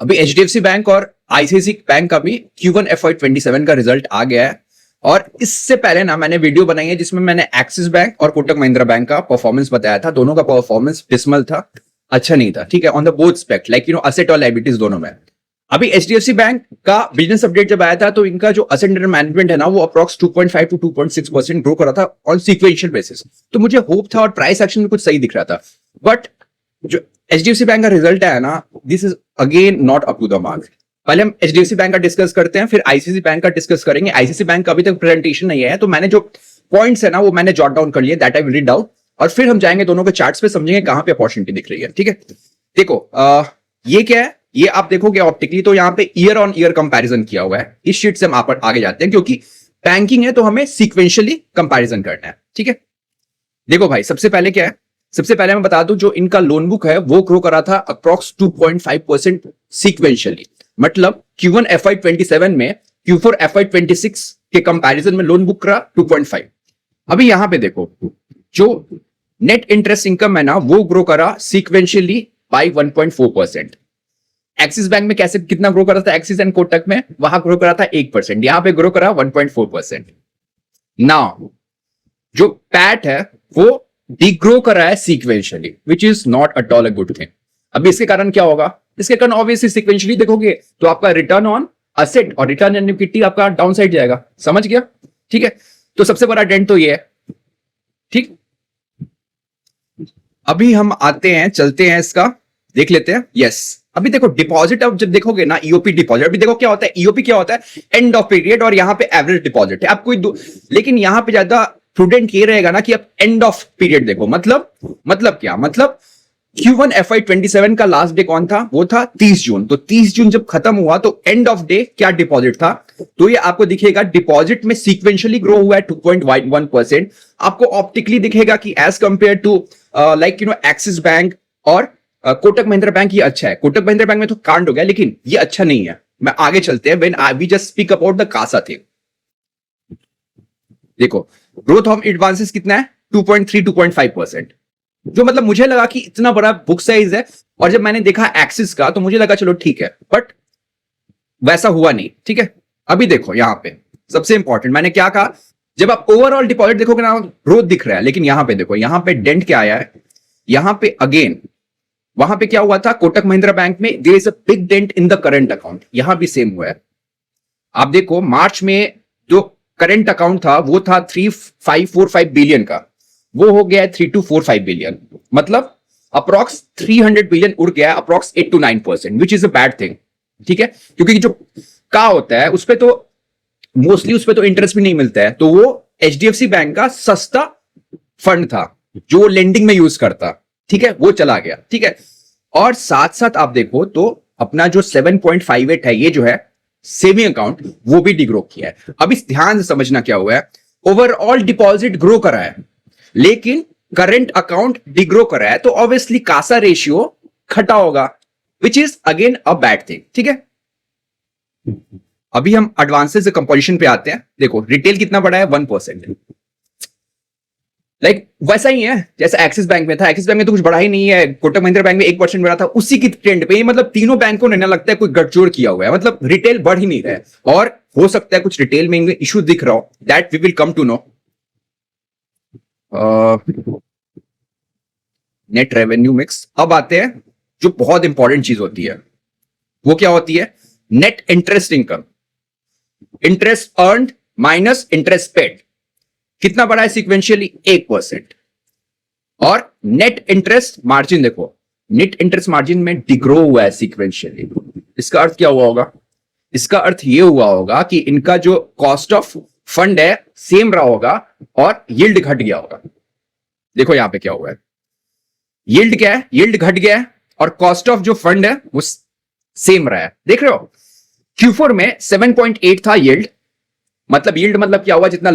अभी HDFC bank और ICIC bank का भी Q1 FY27 का रिजल्ट आ गया है। और इससे पहले ना मैंने वीडियो बनाई है जिसमें मैंने एक्सिस बैंक और कोटक महिंद्रा बैंक का परफॉर्मेंस बताया था। दोनों का परफॉर्मेंस डिसमल था, अच्छा नहीं था, ठीक है, on the both aspect, like asset और लायबिलिटीज दोनों में। अभी एचडीएफसी बैंक का बिजनेस अपडेट जब आया था तो इनका जो असेट अंडर मैनेजमेंट है ना वो अप्रॉक्स 2.5 to 2.6% ग्रो कर रहा था ऑन सीक्वेंशियल बेसिस। तो मुझे होप था और प्राइस एक्शन में कुछ सही दिख रहा था। बट जो एचडीएफसी बैंक का रिजल्ट आया ना, this is again not up to the mark. पहले हम एचडीएफसी बैंक का डिस्कस करते हैं, फिर आईसीआईसी बैंक का डिस्कस करेंगे। आईसीआईसी बैंक का अभी तक प्रेजेंटेशन नहीं है, तो मैंने जो पॉइंट्स है ना वो मैंने जॉट डाउन कर लिए, that I will read out, और फिर हम जाएंगे दोनों के चार्ट्स पे, समझेंगे कहां पे अपॉर्चुनिटी दिख रही है। ठीक है, देखो ये क्या है, ये आप देखोगे ऑप्टिकली तो यहाँ पे ईयर ऑन ईयर कंपैरिजन किया हुआ है। इस शीट से हम आगे जाते हैं क्योंकि बैंकिंग है तो हमें सीक्वेंशियली कंपैरिजन करना है। ठीक है, देखो भाई सबसे पहले क्या है, सबसे पहले मैं बता दूं जो इनका लोन बुक है वो ग्रो करा था अप्रॉक्स 2.5% सीक्वेंशियली। मतलब Q1 FY27 में Q4 FY26 के कंपैरिजन में लोन बुक करा 2.5। अभी यहां पे देखो जो नेट इंटरेस्ट इनकम है ना वो ग्रो करा सीक्वेंशियली बाय 1.4%। एक्सिस बैंक में कैसे कितना ग्रो करा था, एक्सिस एंड कोटक में वहां ग्रो करा था 1%, यहां पे ग्रो करा 1.4%। नाउ जो पैट है वो डिग्रो कर रहा है sequentially, which is not at all a good thing. अभी इसके कारण क्या होगा, इसके कारण ऑब्वियसली सीक्वेंशियली देखोगे तो आपका रिटर्न ऑन असेट और रिटर्न ऑन इक्विटी आपका डाउन साइड जाएगा, समझ गया। ठीक है, तो सबसे बड़ा डेंट तो ये है। ठीक, अभी हम आते हैं, चलते हैं इसका देख लेते हैं। यस, अभी देखो डिपॉजिट, अब जब देखोगे ना ईओपी डिपॉजिट, अभी देखो क्या होता है, ईओपी क्या होता है, एंड ऑफ पीरियड, और यहां पे एवरेज डिपॉजिट है। आप कोई लेकिन यहां पे ज्यादा प्रूडेंट ये रहेगा ना कि आप एंड ऑफ पीरियड देखो। मतलब क्या, मतलब Q1 FY27 का लास्ट डे कौन था, वो था 30 जून। तो 30 जून जब खत्म हुआ तो एंड ऑफ डे क्या डिपॉजिट था, तो ये आपको दिखेगा डिपॉजिट में सीक्वेंशियली ग्रो हुआ है 2.1%। आपको ऑप्टिकली दिखेगा कि as compared to like Axis bank और कोटक महिंद्रा बैंक ये अच्छा है। कोटक महिंद्रा बैंक में तो कांड हो गया, लेकिन ये अच्छा नहीं है। मैं आगे चलते हैं, when we just speak about the CASA thing. देखो ग्रोथ ऑफ एडवांसेस कितना है, 2.3 2.5%, जो मतलब मुझे लगा कि इतना बड़ा बुक साइज है। और जब मैंने देखा एक्सिस का तो मुझे लगा चलो ठीक है, बट वैसा हुआ नहीं। ठीक है, अभी देखो यहां पे सबसे इंपॉर्टेंट मैंने क्या कहा, जब आप ओवरऑल डिपॉजिट देखोगे ना ग्रोथ दिख रहा है, लेकिन यहां पे देखो, यहां पे डेंट क्या आया है, यहां पे अगेन वहां पे क्या हुआ था, कोटक महिंद्रा बैंक में there is a big dent in the current account, यहां भी सेम हुआ है। आप देखो मार्च में जो करंट अकाउंट था वो था 3545 बिलियन का, वो हो गया है 3245 बिलियन। मतलब अप्रॉक्स 300 बिलियन उड़ गया, approx 8 to 9%, which is a bad thing. ठीक है, क्योंकि जो का होता है उसपे तो मोस्टली उसपे तो इंटरेस्ट भी नहीं मिलता है, तो वो एचडीएफसी बैंक का सस्ता फंड था जो लेंडिंग में यूज करता। ठीक है, वो चला गया। ठीक है, और साथ साथ आप देखो तो अपना जो 7.58 है ये जो है सेविंग अकाउंट, वो भी डिग्रो किया है। अब इस ध्यान से समझना क्या हुआ है, ओवरऑल डिपॉजिट ग्रो करा है लेकिन करंट अकाउंट डिग्रो करा है, तो ऑब्वियसली कासा रेशियो घटा होगा, which is again a bad thing. ठीक है, अभी हम एडवांसेस से कंपोजिशन पे आते हैं। देखो रिटेल कितना बड़ा है, 1%। लाइक वैसा ही है जैसा एक्सिस बैंक में था, एक्सिस बैंक में तो कुछ बढ़ा ही नहीं है, कोटक महिंद्रा बैंक में 1% बढ़ा था, उसी की ट्रेंड पे मतलब तीनों बैंकों ने ना लगता है कोई गठजोड़ किया हुआ है, मतलब रिटेल बढ़ ही नहीं रहा है। और हो सकता है कुछ रिटेल में इश्यू दिख रहा हो, that we will come to know. Net revenue mix, अब आते हैं जो बहुत इंपॉर्टेंट चीज होती है, वो क्या होती है, net interest income, interest earned minus interest paid, कितना बड़ा है सीक्वेंशियली, 1%। और नेट इंटरेस्ट मार्जिन देखो, नेट इंटरेस्ट मार्जिन में डिग्रो हुआ है सीक्वेंशियली। इसका अर्थ क्या हुआ होगा, इसका अर्थ ये हुआ होगा कि इनका जो कॉस्ट ऑफ फंड है सेम रहा होगा और यील्ड घट गया होगा। देखो यहां पे क्या हुआ है, यील्ड क्या है, यील्ड घट गया है और कॉस्ट ऑफ जो फंड है वो सेम रहा है। देख रहे हो Q4 में 7.8 था यील्ड, मतलब यील्ड मतलब क्या हुआ, जितना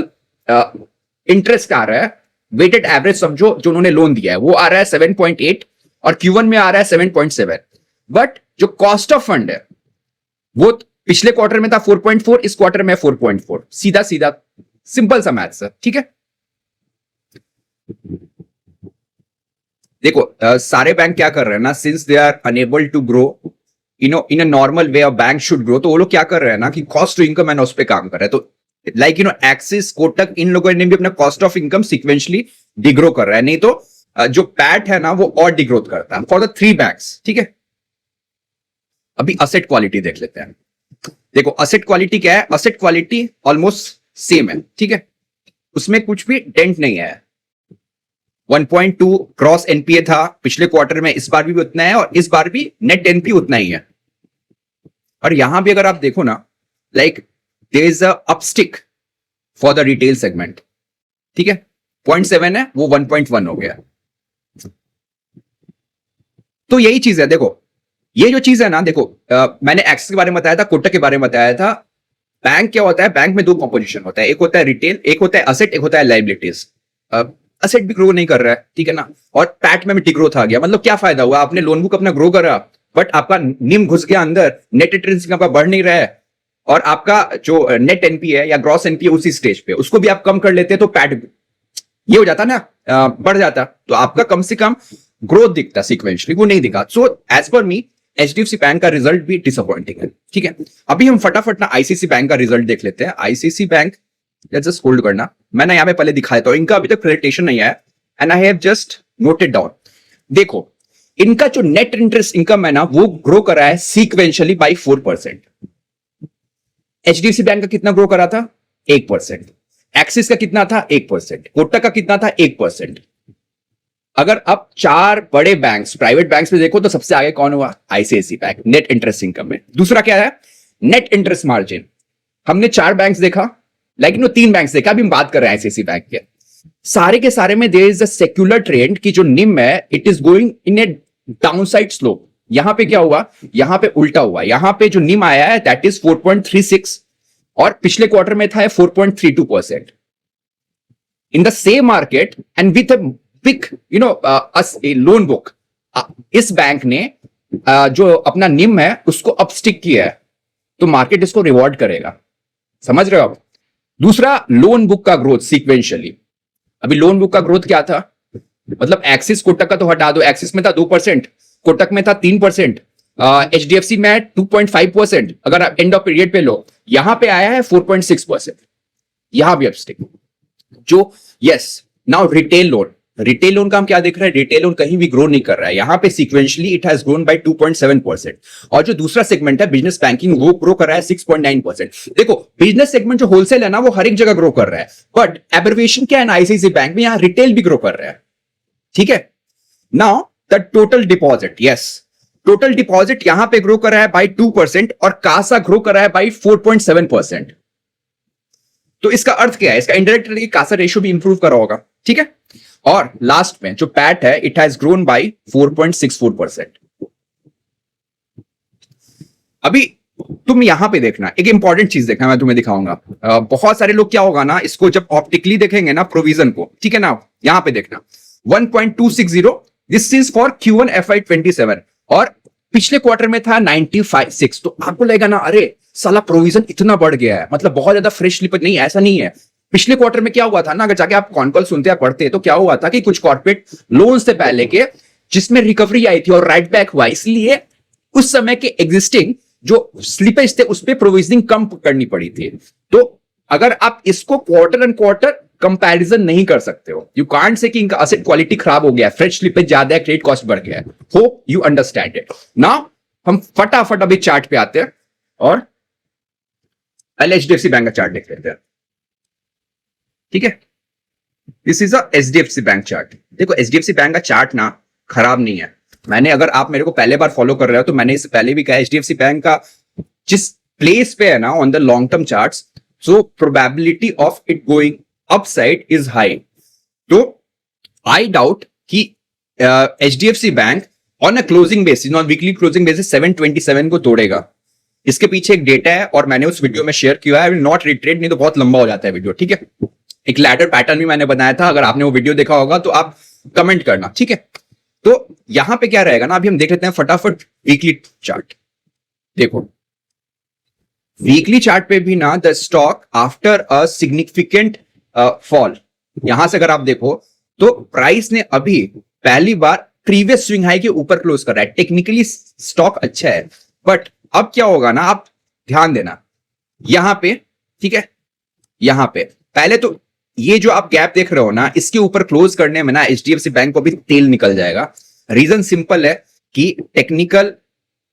इंटरेस्ट आ रहा है वेटेड एवरेज समझो जो उन्होंने लोन दिया है वो आ रहा है 7.8 और Q1 में आ रहा है 7.7। बट जो कॉस्ट ऑफ फंड है वो पिछले क्वार्टर में था 4.4, इस क्वार्टर में 4.4। सीधा सीधा सिंपल सा मैथ्स है। ठीक है, देखो सारे बैंक क्या कर रहे हैं ना, since they are unable to grow in a normal way of bank should grow, तो वो लोग क्या कर रहे हैं ना कि कॉस्ट टू इनकम एंड उस पे काम कर रहे हैं। तो लाइक एक्सिस, कोटक, इन लोगों ने भी अपना कॉस्ट ऑफ इनकम सिक्वेंशली डिग्रो कर रहा है, नहीं तो जो पैट है ना वो और डिग्रोथ करता है फॉर द 3 बैंक्स। ठीक है, अभी असेट क्वालिटी देख लेते हैं। देखो असेट क्वालिटी क्या है, असेट क्वालिटी ऑलमोस्ट सेम है। ठीक है, उसमें कुछ भी डेंट नहीं है। 1.2 क्रॉस एनपीए था पिछले क्वार्टर में, इस बार भी उतना है, और इस बार भी नेट एनपीए उतना ही है। और यहां भी अगर आप देखो ना, like there is a uptick for the retail segment. ठीक है, 0.7 है, वो 1.1 हो गया। तो यही चीज है। देखो ये जो चीज है ना, देखो मैंने एक्सिस के बारे में बताया था, कोटक के बारे में बताया था। बैंक क्या होता है, बैंक में 2 कंपोजिशन होता है, एक होता है रिटेल, एक होता है असेट, एक होता है लाइबिलिटीज। असेट भी ग्रो नहीं कर रहा है, ठीक है ना, और पैट में भी डिग्रोथ आ गया। मतलब क्या फायदा हुआ, आपने लोन बुक अपना ग्रो करा बट आपका निम घुस गया अंदर, नेट इंटरेस्ट इनकम आपका बढ़ नहीं रहा है, और आपका जो नेट एनपीए है या ग्रॉस एनपीए उसी स्टेज पे, उसको भी आप कम कर लेते तो पैट ये हो जाता ना, बढ़ जाता, तो आपका कम से कम ग्रोथ दिखता सिक्वेंशली, वो नहीं दिखा। सो एज पर मी एचडीएफसी बैंक का रिजल्ट भी डिसअपॉइंटिंग है। ठीक है, अभी हम फटाफट ना आईसीसी बैंक का रिजल्ट देख लेते हैं। आईसीसी बैंक, जस्ट होल्ड करना, मैंने यहां पे पहले दिखाया था, इनका अभी तक प्रेजेंटेशन नहीं आया and I have just noted down. देखो इनका जो नेट इंटरेस्ट इनकम है ना, वो ग्रो करा है सीक्वेंशियली बाई 4%। एचडीएफसी बैंक का कितना ग्रो करा था, 1%। एक्सिस का कितना था, 1%। कोटक का कितना था, 1%। अगर आप 4 बड़े बैंक्स, प्राइवेट बैंक्स में देखो तो सबसे आगे कौन हुआ, ICICI bank, net interest income में। दूसरा क्या है, नेट इंटरेस्ट मार्जिन। हमने 4 बैंक्स देखा, लेकिन 3 बैंक्स देखा, अभी हम बात कर रहे हैं आईसीआईसी बैंक के। सारे के सारे में there is a secular trend की जो निम है, it is going in a downside slope. यहां पे क्या हुआ, यहां पे उल्टा हुआ। यहां पे जो निम आया है दैट इज 4.36, और पिछले क्वार्टर में था 4.32%। In the same market and with big loan book, इस बैंक ने जो अपना निम है उसको अपस्टिक किया है, तो मार्केट इसको रिवॉर्ड करेगा। समझ रहे हो आप। दूसरा, लोन बुक का ग्रोथ सीक्वेंशियली। अभी लोन बुक का ग्रोथ क्या था, मतलब एक्सिस कोटक का तो हटा दो, एक्सिस में था 2%, कोटक में था 3%, एचडीएफसी में 2.5%। अगर आप एंड ऑफ पीरियड पे लो, यहां पे आया है 4.6%, यहां भी अपस्टिक। जो yes, now retail loan, retail loan का हम क्या देख रहे हैं, रिटेल लोन कहीं भी ग्रो नहीं कर रहा है। यहां पे sequentially it has grown by 2.7%, और जो दूसरा सेगमेंट है बिजनेस बैंकिंग, वो ग्रो कर रहा है 6.9%। देखो बिजनेस सेगमेंट जो होलसेल है ना, वो हर एक जगह ग्रो कर रहा है, बट एब्रिविएशन क्या है ना, आईसीआईसी बैंक में यहां रिटेल भी ग्रो कर रहा है। ठीक है, now the total deposit, yes, total deposit यहां पे ग्रो कर रहा है बाय 2%, और कासा ग्रो कर रहा है बाय 4.7%। तो इसका अर्थ क्या है, इसका इनडायरेक्टली कासा रेशियो भी इंप्रूव करा होगा। ठीक है, और लास्ट में जो पैट है, इट हैज ग्रोन बाय 4.64%। अभी तुम यहां पे देखना, एक इंपॉर्टेंट चीज देखना, मैं तुम्हें दिखाऊंगा। बहुत सारे लोग क्या होगा ना, इसको जब ऑप्टिकली देखेंगे ना प्रोविजन को, ठीक है ना, यहां पे देखना 1.260, this is for Q1 FY27, और पिछले क्वार्टर में था 95.6। तो आपको लगेगा ना, अरे साला प्रोविजन इतना बढ़ गया है, मतलब बहुत ज्यादा फ्रेश स्लिप। नहीं, ऐसा नहीं है। पिछले क्वार्टर में क्या हुआ था ना, अगर जाके आप कॉन्कॉल सुनते या पढ़ते तो क्या हुआ था कि कुछ कॉर्पोरेट लोन से पहले के जिसमें रिकवरी आई थी और राइट बैक हुआ, इसलिए उस समय के एग्जिस्टिंग जो स्लिपेज थे उस पर प्रोविजनिंग कम करनी पड़ी थी। तो अगर आप इसको क्वार्टर एंड क्वार्टर कंपैरिजन नहीं कर सकते हो, यू कांट से कि इनका एसेट क्वालिटी खराब हो गया, फ्रेश स्लिपेज ज्यादा है, क्रेडिट कॉस्ट बढ़ गया है। Hope you understand it. Now हम फटाफट अभी चार्ट पे आते हैं, और पहले एचडीएफसी बैंक का चार्ट देख लेते हैं। ठीक है, this is a HDFC bank chart. देखो एचडीएफसी बैंक का चार्ट ना खराब नहीं है। मैंने, अगर आप मेरे को पहले बार फॉलो कर रहे हो तो मैंने इससे पहले भी कहा, एचडीएफसी बैंक का जिस प्लेस पे है ना on the long term charts, so probability of it going upside is high. तो आई डाउट कि HDFC bank on a closing basis, on weekly closing basis 727 को तोड़ेगा। इसके पीछे एक डेटा है और मैंने उस वीडियो में शेयर किया है, आई विल नॉट रिट्रेट, नहीं तो बहुत लंबा हो जाता है वीडियो। ठीक है, एक लैडर पैटर्न भी मैंने बनाया था, अगर आपने वो वीडियो देखा होगा तो आप कमेंट करना। ठीक है, तो यहां पे क्या रहेगा ना, अभी हम देख लेते हैं फटाफट वीकली चार्ट। देखो वीकली चार्ट पे भी ना, the stock after a significant fall, यहां से अगर आप देखो तो प्राइस ने अभी पहली बार प्रीवियस स्विंग हाई के ऊपर क्लोज कर रहा है। टेक्निकली स्टॉक अच्छा है, बट अब क्या होगा ना, आप ध्यान देना यहां पे, ठीक है, यहां पे पहले तो ये जो आप गैप देख रहे हो ना, इसके ऊपर क्लोज करने में ना एचडीएफसी बैंक को भी तेल निकल जाएगा। रीजन सिंपल है कि टेक्निकल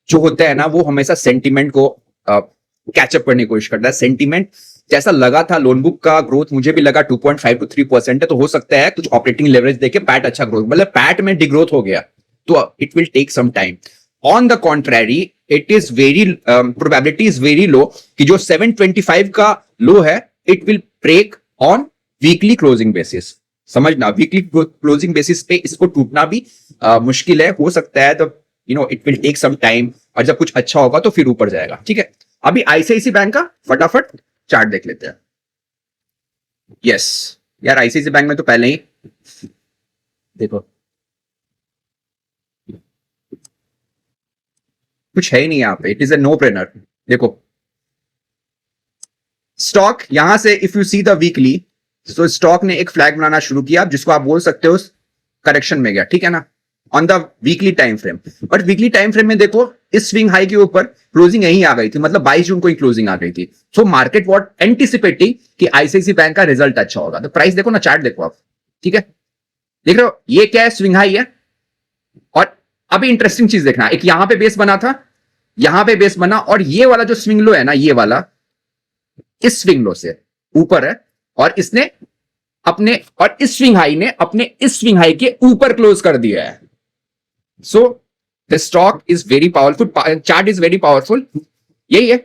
जो होता है ना, वो हमेशा सेंटीमेंट को कैचअप करने की कोशिश करता है। सेंटीमेंट जैसा लगा था, लोन बुक का ग्रोथ मुझे भी लगा 2.5 to 3% है, तो हो सकता है कुछ ऑपरेटिंग लेवरेज देके पैट अच्छा ग्रोथ, मतलब पैट में डिग्रोथ हो गया, तो it will take some time. On the contrary it is very probability is very low कि जो 725 का लो है it will break on weekly closing basis. समझना, वीकली क्लोजिंग बेसिस पे इसको टूटना भी मुश्किल है, हो सकता है, तो it will take some time, और जब कुछ अच्छा होगा तो फिर ऊपर जाएगा। ठीक है, अभी आईसीआईसी बैंक का फटाफट चार्ट देख लेते हैं। यस यार, आईसीआईसी बैंक में तो पहले ही देखो कुछ है ही नहीं यहां पे, it is a no brainer. देखो स्टॉक यहां से if you see the weekly, तो स्टॉक ने एक फ्लैग बनाना शुरू किया, जिसको आप बोल सकते हो करेक्शन में गया, ठीक है ना, on the weekly time frame. But weekly time frame में देखो इस स्विंग हाई के ऊपर क्लोजिंग यहीं आ गई थी, मतलब 22 जून को ही क्लोजिंग आ गई थी। सो मार्केट वॉट एंटिसिपेटिंग कि आईसीआईसी बैंक का रिजल्ट अच्छा होगा। तो प्राइस देखो ना, चार्ट देखो आप, ठीक है, देख रहे हो ये क्या है, स्विंग हाई है। और अभी इंटरेस्टिंग चीज देखना, एक यहां पे बेस बना था, यहां पे बेस बना, और ये वाला जो स्विंग लो है ना, ये वाला इस स्विंग लो से ऊपर है, और इसने अपने, और इस स्विंग हाई ने अपने इस स्विंग हाई के ऊपर क्लोज कर दिया है। So the stock is very powerful, chart is very powerful, यही है।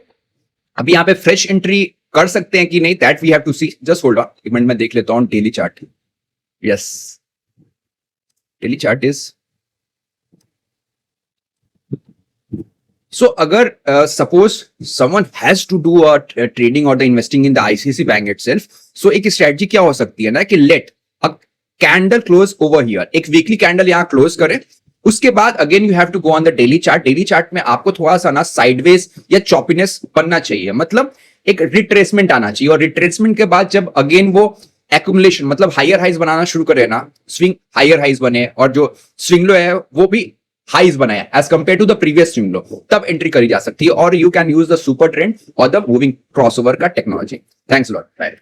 अभी यहां पे फ्रेश एंट्री कर सकते हैं कि नहीं, that we have to see. Just hold on एक मिनट, में देख लेता हूं daily chart. Yes, daily chart is so अगर suppose someone has to do trading और the investing in the ICICI bank itself, so एक स्ट्रेटजी क्या हो सकती है ना कि let a candle close over here, एक वीकली कैंडल यहां क्लोज करे, उसके बाद again you have to go on the daily chart. Daily chart में आपको थोड़ा सा ना साइडवेज या चॉपीनेस बनना चाहिए, मतलब एक रिट्रेसमेंट आना चाहिए, और रिट्रेसमेंट के बाद जब अगेन वो एक्यूमुलेशन, मतलब हायर हाइज बनाना शुरू करे ना, स्विंग हायर हाइज बने, और जो स्विंग लो है वो भी हाइज बनाया as compared to the previous swing low, तब एंट्री करी जा सकती है, और you can use the super trend और द मूविंग क्रॉसओवर का टेक्नोलॉजी। Thanks lot, bye.